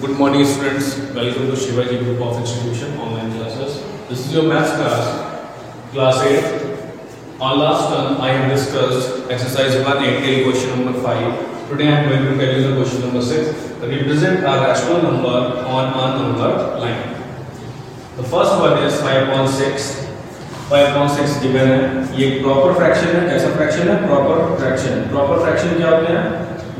Good morning students, welcome to Shivaji Group of Institution online classes. This is your maths class 8. On last term I have discussed exercise 1.8 till question number 5. Today I am going to tell you the question number 6. Represent a rational number on a number line. The first one is 5/6. 5/6 given है. ये proper fraction है. कैसा fraction है? Proper fraction. Proper fraction क्या होते हैं?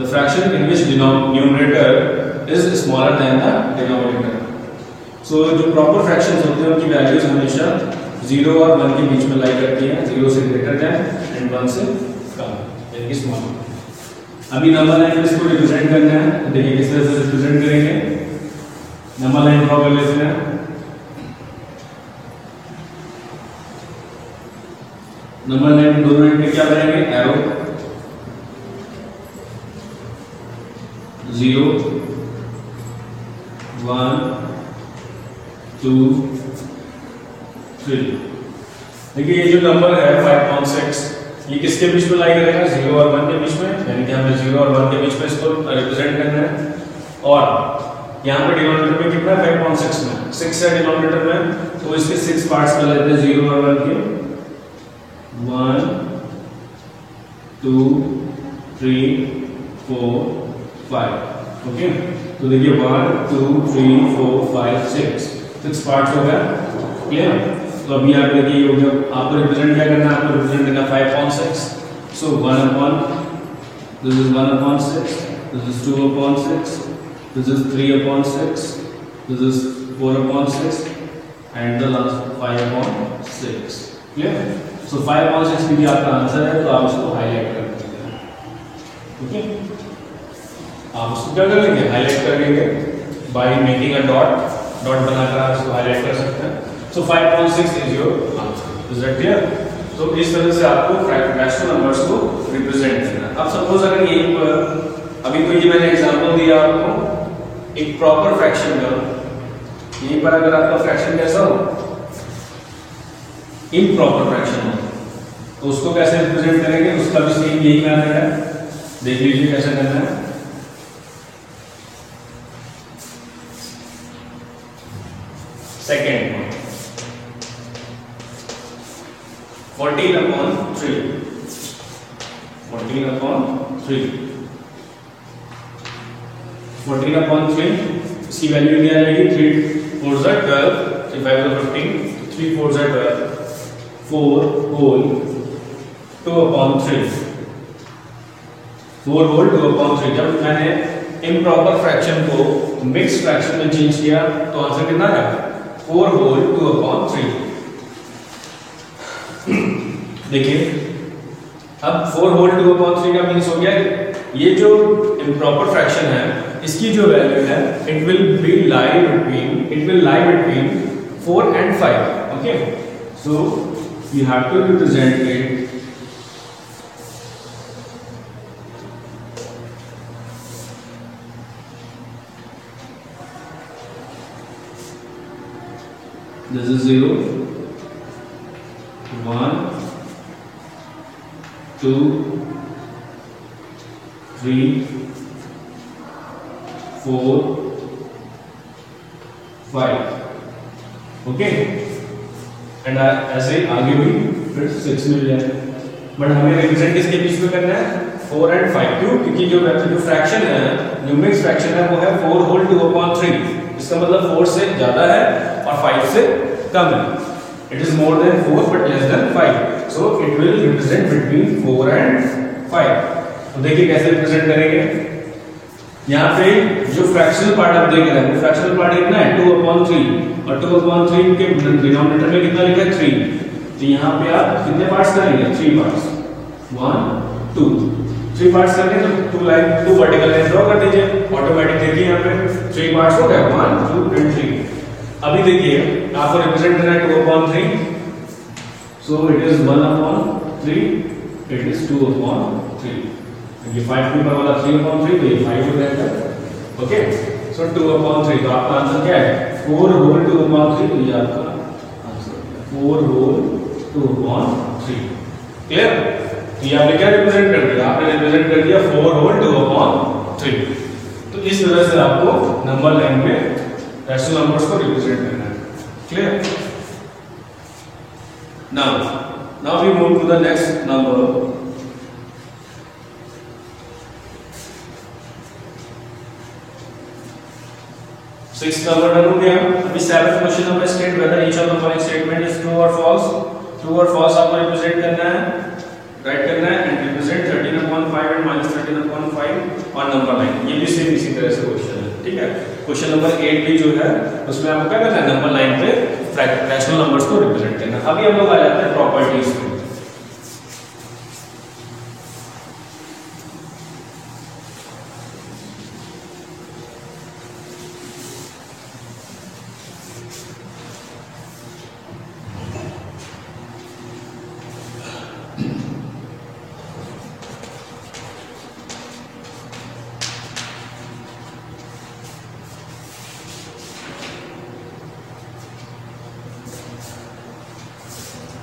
The fraction in which numerator is smaller than the denominator. So जो proper fractions होते हैं उनकी वैल्यूज हमेशा 0 और 1 के बीच में लाई करती हैं. 0 से ग्रेटर देन एंड 1 से कम यानी कि स्मॉल. अभी नंबर लाइन में इसको रिप्रेजेंट करना है. देखिए किस तरह से रिप्रेजेंट करेंगे. नंबर लाइन ड्रॉ कर लेते हैं. नंबर लाइन दोनों एंड पे क्या करेंगे? एरो 0 1 2 3. देखिए ये जो नंबर है 5/6 ये किसके बीच में लाई करेगा? 0 और 1 के बीच में. यानी कि हमें 0 और 1 के बीच में इसको रिप्रेजेंट करना है. और यहाँ पे डिनोमिनेटर में कितना है? 5/6 में 6 है डिनोमिनेटर में, तो इसके 6 पार्ट्स कर लेते हैं 0 और 1 के. 1 2 3 4 5. ओके, तो देखिए 1 2 3 4 5 6 पार्ट्स हो गया. क्लियर? तो अभी आप देखिए हो गया. आपको रिप्रेजेंट क्या करना है? आपको रिप्रेजेंट करना 5/6. So 1/, this is 1/6, this is 2/6, this is 3/6, this is 4/6 and the last 5/6. Clear? So 5/6 भी आपका आंसर है, तो आप इसको हाईलाइट कर सकते हैं. ओके, आप उसको क्या करेंगे? हाईलाइट करेंगे by making a dot. Dot बनाकर आप इसको हाईलाइट कर सकते हैं. सो 5/6 is your answer. Is that clear? तो इस तरह से आपको रैशनल नंबर्स को रिप्रेजेंट करना है. अब सपोज अगर यहीं पर अभी तो ये मैंने एग्जांपल दिया आपको एक प्रॉपर फ्रैक्शन का. यहीं पर अगर आपका फ्रैक्शन कैसा हो? इम्प्रॉपर फ्रैक्शन हो, तो उसको कैसे रिप्रेजेंट करेंगे? उसका भी सेम यही मेथड है. देख लीजिए कैसे करना है. सेकेंड 14/3. 14/3. 14/3 इसकी वैल्यू क्या आ जाएगी? 3 4 12, 3 5 15, 3 4 12, 4 होल 2/3. 4 होल 2/3. जब मैंने इम्प्रॉपर फ्रैक्शन को मिक्स फ्रैक्शन में चेंज किया तो आंसर कितना आया? 4 होल 2/3. देखिए अब 4 होल 2/3 का मीन्स हो गया ये जो इम्प्रॉपर फ्रैक्शन है इसकी जो वैल्यू है it will lie between 4 and 5. Okay, so you have to represent it this is 0 1 2 3 4 5. Okay, and ऐसे आगे भी फिर 6 मिल जाए. बट हमें रिप्रेजेंट किसके बीच में करना है? 4 and 5. क्यों? क्योंकि जो फ्रैक्शन है जो मिक्स फ्रैक्शन है वो है 4 होल 2/3. इसका मतलब 4 से ज्यादा है और 5 से कम है. It is more than 4 but less than 5. So it will represent between 4 and 5. तो देखिए कैसे रिप्रेजेंट करेंगे. यहाँ पे जो फ्रैक्शनल पार्ट आप देख रहे हैं वो फ्रैक्शनल पार्ट कितना है? 2/3. और 2/3 के डिनोमिनेटर में कितना लिखा है? 3. तो यहाँ पे आप कितने पार्ट्स करेंगे? 3 पार्ट्स. 1 2 3 पार्ट्स करने तो 2 वर्टिकल लाइन ड्रॉ कर दीजिए. ऑटोमेटिक देखिए यहाँ पे 3 पार्ट्स हो गए. 1 2 and 3. अभी देखिए आपको रिप्रेजेंट करना है 2/3. So it is 1/3, it is 2/3. ये 5 के ऊपर वाला 3/3 तो ये 5 हो जाएगा. ओके, सो 2/3. तो आपका आंसर क्या है? 4 होल 2/3. तो ये आपका आंसर है 4 होल 2/3. क्लियर? तो ये आपने क्या रिप्रेजेंट कर दिया? आपने रिप्रेजेंट कर दिया 4 होल 2/3. तो इस तरह से आपको नंबर लाइन में रैशनल नंबर्स को रिप्रेजेंट करना है। Clear? Now we move to the next number. Six number done हो गया। अभी seventh question number state whether each of the following statement is true और फॉल्स। ट्रू और फॉल्स आपको रिप्रेजेंट करना है, राइट करना है एंड रिप्रेजेंट 13/5 एंड -13/5 और नंबर लाइन। ये भी सेम इसी तरह से क्वेश्चन है, ठीक है। क्वेश्चन नंबर 8 भी जो है उसमें आपको क्या करना है, नंबर लाइन पे रैशनल नंबर्स को रिप्रेजेंट करना है। अभी हम लोग आ जाते हैं प्रॉपर्टीज पे।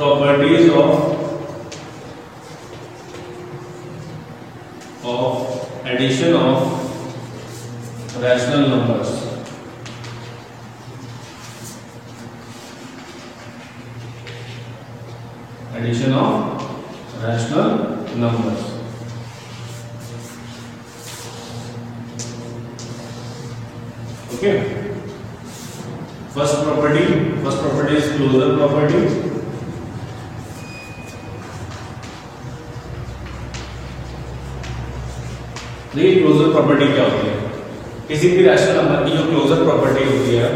Properties of addition of rational numbers. Addition of rational numbers. Okay. First property is closure property. देखिए क्लोजर प्रॉपर्टी क्या होती है, किसी भी रैशनल नंबर की जो क्लोजर प्रॉपर्टी होती है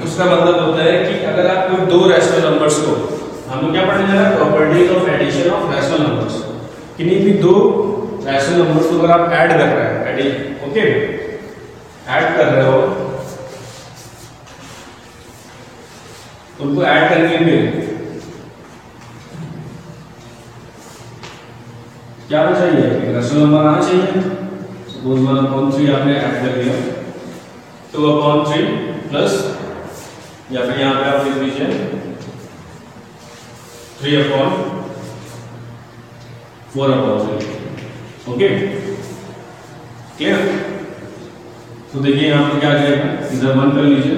उसका मतलब होता है कि अगर आप कोई दो रैशनल नंबर्स को, हम लोग क्या पढ़ने जा रहे हैं, properties of addition of rational numbers. किन्हीं भी दो रैशनल नंबर्स को अगर आप ऐड कर रहे हैं, ओके, ऐड कर रहे हो, उनको ऐड करने पे क्या होना चाहिए, रैशनल नंबर आना चाहिए। सपोज 1/3 आपने ऐड कर दिया, 2/3 प्लस, या फिर यहां पे आप लिख लीजिए 3/4/3। Okay, clear? तो देखिए यहां पे क्या आ जाएगा, इधर 1 कर लीजिए,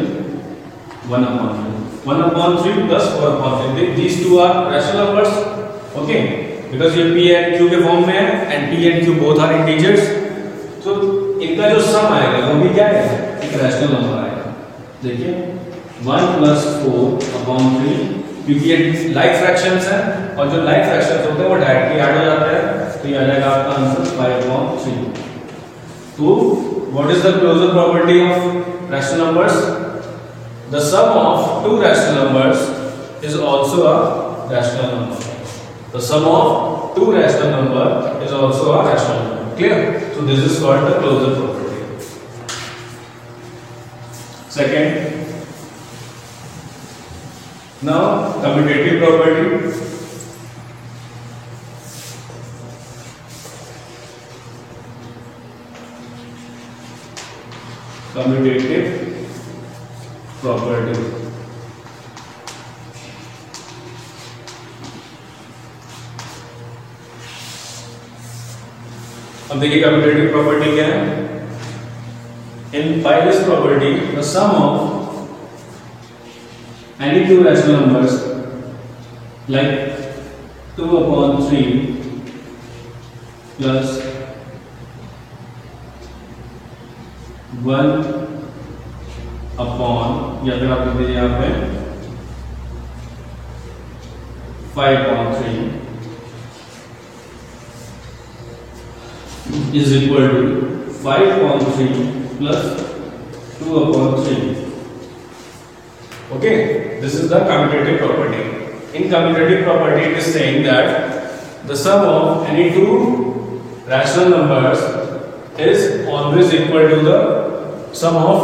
1/3 plus 4/3। these two are rational numbers, okay, because ये p and q के फॉर्म में है and p and q both are integers, तो इनका जो सम आएगा वो भी क्या है, एक रैशनल नंबर आएगा। देखिए 1 + 4/3, क्योंकि ये लाइक फ्रैक्शंस हैं और जो लाइक फ्रैक्शंस होते हैं वो डायरेक्टली ऐड हो जाते हैं, तो ये आ जाएगा आपका आंसर 5/3। तो what is the closure property of rational numbers? The sum of two rational numbers is also a rational number. The sum of two rational number is also a rational number. Clear? So this is called the closure property. Second, now commutative property. Commutative property. अब देखिए commutative property क्या है। In by this property the sum of any two rational numbers like 2/3 plus 1 upon, या फिर आप लिख दीजिए यहाँ पे 5/3 is equal to 5/3 plus 2/3. Okay, this is the commutative property. In commutative property, it is saying that the sum of any two rational numbers is always equal to the sum of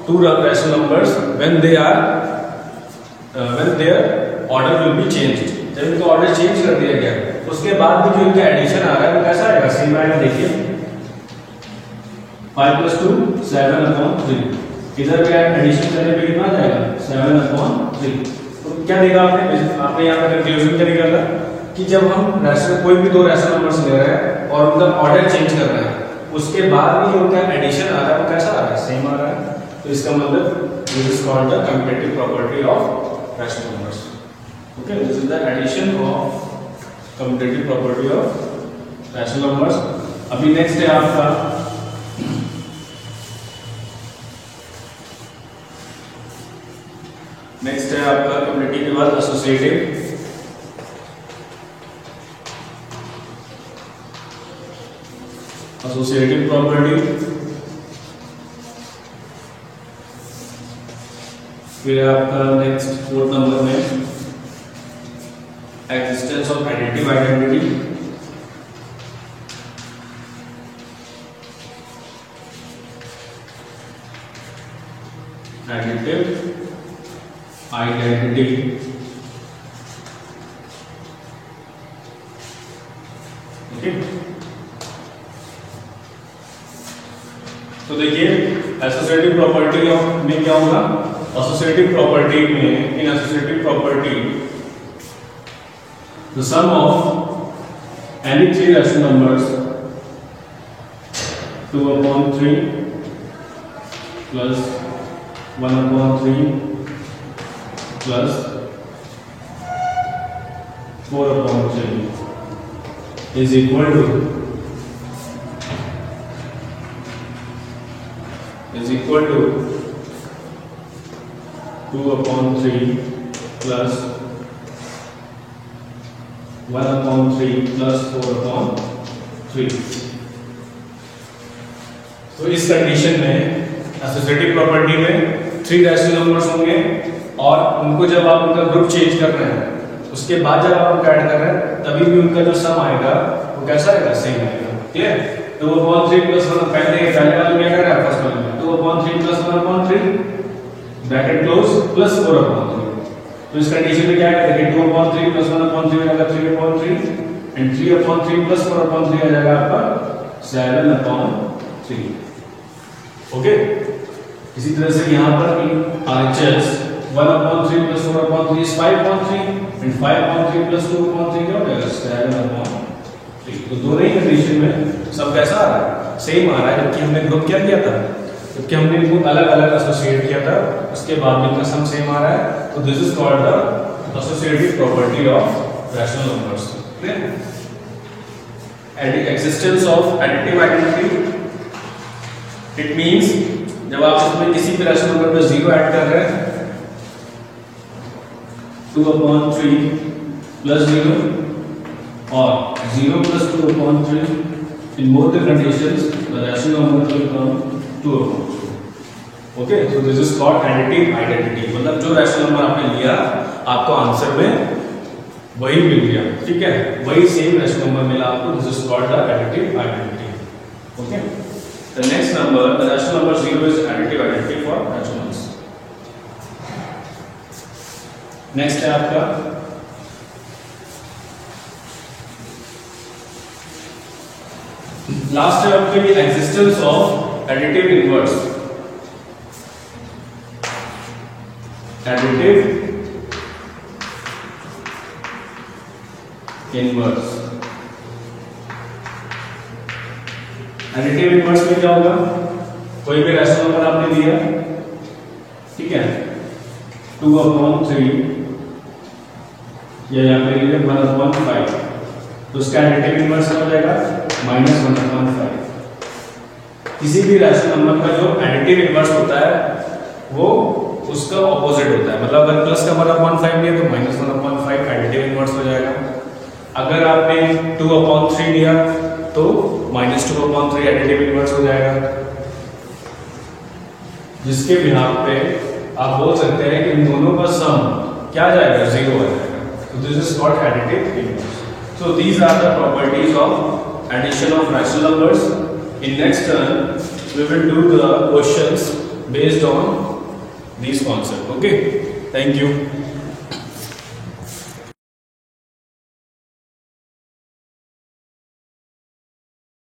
two rational numbers when they are when their order will be changed. जब इनका order change कर दिया गया उसके बाद भी जो इनका एडिशन आ रहा है वो कैसा आएगा, सेम आएगा। देखिए 5 + 2 7/3, इधर क्या एडिशन करने पे कितना जाएगा, 7/3। तो क्या देखा आपने यहाँ पे कंक्लूजन क्या निकाला कि जब हम रैशनल कोई भी दो रैशनल नंबर्स ले रहे हैं और उनका ऑर्डर चेंज कर रहे हैं उसके बाद भी जो उनका एडिशन आ रहा है वो कैसा आ रहा है, सेम आ रहा है। तो इसका मतलब this is called the commutative property of rational numbers. Okay, this is the addition of commutative property of rational numbers. अभी नेक्स्ट है आपका कम्यूटेटिव के बाद एसोसिएटिव। एसोसिएटिव प्रॉपर्टी, फिर आपका नेक्स्ट 4 नंबर में existence of additive identity, additive identity. Okay, तो देखिए एसोसिएटिव प्रॉपर्टी ऑफ में क्या होगा, एसोसिएटिव प्रॉपर्टी में, in associative property the sum of any 3 rational numbers 2/3 plus 1/3 plus 4/3 is equal to 2/3 plus 1/3 plus 4/3। तो इस कंडीशन में एसोसिएटिव प्रॉपर्टी में 3 रैशनल नंबर्स होंगे और उनको जब आप उनका ग्रुप चेंज कर रहे हैं उसके बाद जब आप उनका ऐड कर रहे हैं तभी भी उनका जो सम आएगा वो कैसा आएगा, सेम आएगा। क्लियर? तो 2/3 plus 1 पहले वाले में क्या कर रहा है, फर्स्ट वाले में 2/3 plus 1/3 ब्रैकेट क्लोज प्लस 4/3। तो इस कंडीशन में क्या आएगा, देखिए 2/3 plus 1/3 हो जाएगा 3/3 एंड 3/3 plus 4/3 आ जाएगा आपका 7/3। ओके, इसी तरह से यहाँ पर RHS 1/3 plus 4/3 is 5/3 and 5/3 plus 2/3 क्या हो जाएगा, 7/3। तो दोनों ही कंडीशन में सब कैसा आ रहा है, सेम आ रहा है। जबकि हमने ग्रुप क्या किया था, जबकि हमने इनको अलग अलग एसोसिएट किया था, उसके बाद भी इनका सम सेम आ रहा है। तो this is called the associative property of rational numbers. Clear? Existence of additive identity, it means जब आप इसमें किसी भी रैशनल नंबर पे 0 ऐड कर रहे हैं 2/3 plus 0 और 0 plus 2/3, in both the conditions the rational number will become 2/3। Okay, so this is called additive identity। मतलब जो रैशनल नंबर आपने लिया आपको आंसर में वही मिल गया, ठीक है, वही सेम रैशनल नंबर मिला आपको। This is called the additive identity. Okay, the next number, the rational number 0 is additive identity for rationals. Next है आपका लास्ट है आपके existence of additive inverse. Additive inverse, additive inverse में क्या होगा, कोई भी रैशनल नंबर आपने दिया, ठीक है, 2/3 या यहाँ पे लिखिए 1/5, तो उसका एडिटिव इनवर्स हो जाएगा -1/5। किसी भी रैशनल नंबर का जो एडिटिव इनवर्स होता है वो उसका ऑपोजिट होता है। मतलब अगर प्लस का 1/5 लिया तो -1/5 एडिटिव इनवर्स हो जाएगा। अगर आपने 2/3 लिया तो -2/3 एडिटिव इनवर्स हो जाएगा। जिसके बिहार पे आप बोल सकते हैं कि इन दोनों का सम क्या जाएगा, 0 आ जाएगा। So this is called additive inverse. So these are the properties of addition of rational numbers. In next turn, we will do the questions based on these concepts. Okay? Thank you.